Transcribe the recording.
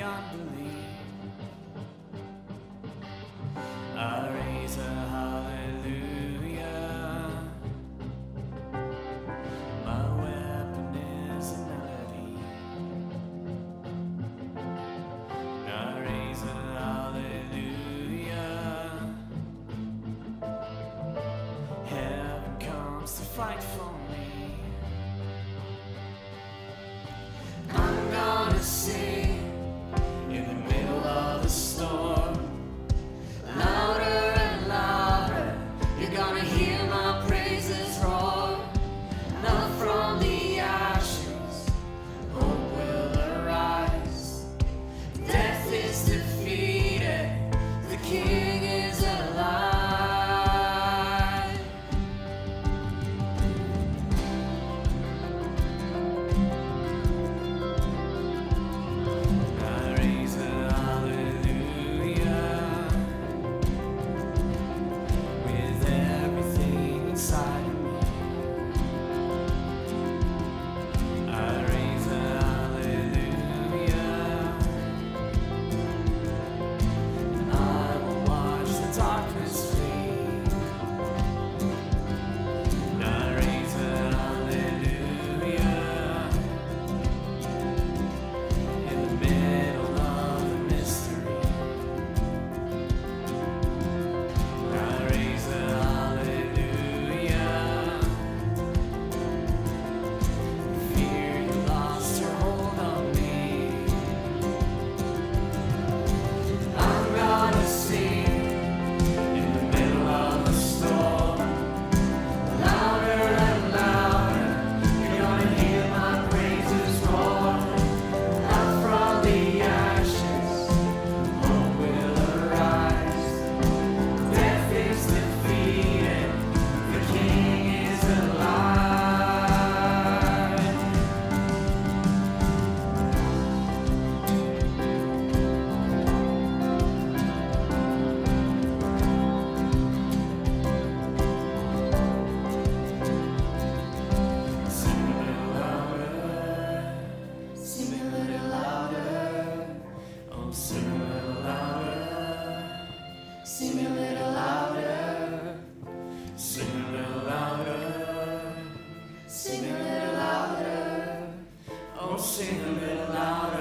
beyond belief. I raise a hallelujah. My weapon is a melody. I raise a hallelujah. Heaven comes to fight for me. I'm gonna sing in the middle of the storm. Louder and louder, you're gonna hear my praises roar. And up from the ashes, hope will arise. Death is defeated, the King is alive. I raise a hallelujah with everything inside of me. I raise a hallelujah, and I will watch the darkness flee. I raise a hallelujah in the middle of the mystery. I raise a hallelujah. Fear you lost your hold on me. I'm gonna sing in the middle of the storm. Louder and louder, you're gonna hear my praises roar. Up from the ashes, hope will arise. Death is defeated, the King is alive. Sing a little louder, sing a little louder, oh sing a little louder, sing a little louder, sing a little louder, sing a little louder, oh sing a little louder.